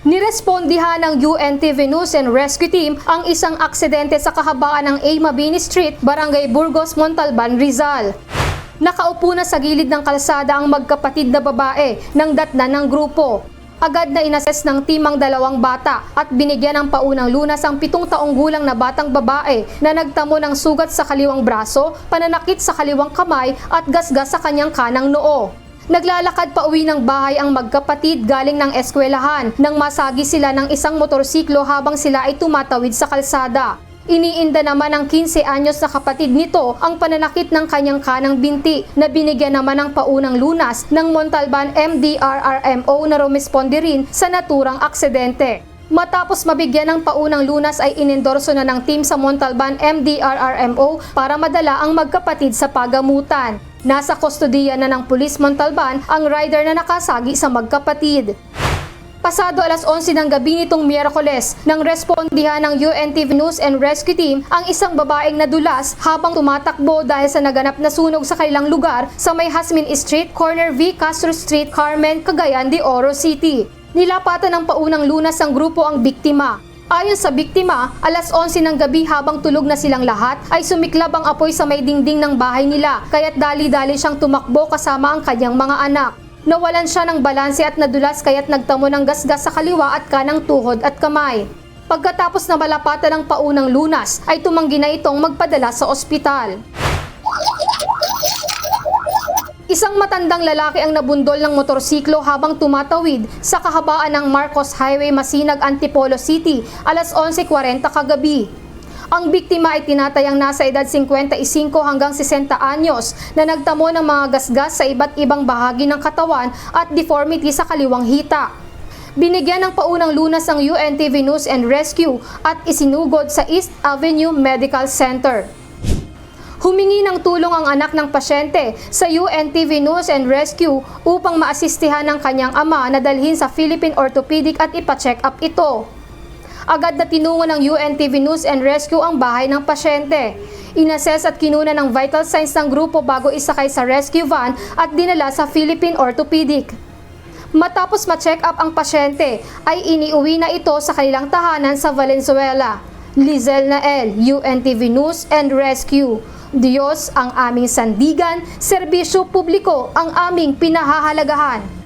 Nirespondihan ng UNTV News and Rescue Team ang isang aksidente sa kahabaan ng A. Mabini Street, Barangay Burgos, Montalban, Rizal. Nakaupo na sa gilid ng kalsada ang magkapatid na babae nang datnan ng grupo. Agad na inases ng team ang dalawang bata at binigyan ng paunang lunas ang 7 taong gulang na batang babae na nagtamo ng sugat sa kaliwang braso, pananakit sa kaliwang kamay at gasgas sa kanyang kanang noo. Naglalakad pa uwi ng bahay ang magkapatid galing ng eskwelahan nang masagi sila ng isang motorsiklo habang sila ay tumatawid sa kalsada. Iniinda naman ng 15 anyos na kapatid nito ang pananakit ng kanyang kanang binti na binigyan naman ng paunang lunas ng Montalban MDRRMO na rumisponde rin sa naturang aksidente. Matapos mabigyan ng paunang lunas ay inendorso na ng team sa Montalban MDRRMO para madala ang magkapatid sa pagamutan. Nasa kustodiya na ng Pulis Montalban ang rider na nakasagi sa magkapatid. Pasado alas 11 ng gabi nitong Miyerkules nang respondihan ng UNTV News and Rescue Team ang isang babaeng nadulas habang tumatakbo dahil sa naganap na sunog sa kanilang lugar sa may Jasmine Street, corner V. Castro Street, Carmen, Cagayan de Oro City. Nilapatan ng paunang lunas ang grupo ang biktima. Ayon sa biktima, alas 11 ng gabi habang tulog na silang lahat ay sumiklab ang apoy sa may dingding ng bahay nila kaya't dali-dali siyang tumakbo kasama ang kanyang mga anak. Nawalan siya ng balanse at nadulas kaya't nagtamo ng gasgas sa kaliwa at kanang tuhod at kamay. Pagkatapos na malapatan ng paunang lunas ay tumanggi na itong magpadala sa ospital. Isang matandang lalaki ang nabundol ng motorsiklo habang tumatawid sa kahabaan ng Marcos Highway, Masinag, Antipolo City, alas 11:40 kagabi. Ang biktima ay tinatayang nasa edad 55 hanggang 60 anyos na nagtamo ng mga gasgas sa iba't ibang bahagi ng katawan at deformity sa kaliwang hita. Binigyan ng paunang lunas ang UNTV News and Rescue at isinugod sa East Avenue Medical Center. Humingi ng tulong ang anak ng pasyente sa UNTV News and Rescue upang maasistihan ng kanyang ama na dalhin sa Philippine Orthopedic at ipa-check up ito. Agad na tinungo ng UNTV News and Rescue ang bahay ng pasyente. Inassess at kinuna ng vital signs ng grupo bago isakay sa rescue van at dinala sa Philippine Orthopedic. Matapos ma-check up ang pasyente, ay iniuwi na ito sa kanilang tahanan sa Valenzuela. Lizel Nael, UNTV News and Rescue. Diyos ang aming sandigan, serbisyo publiko ang aming pinahahalagahan.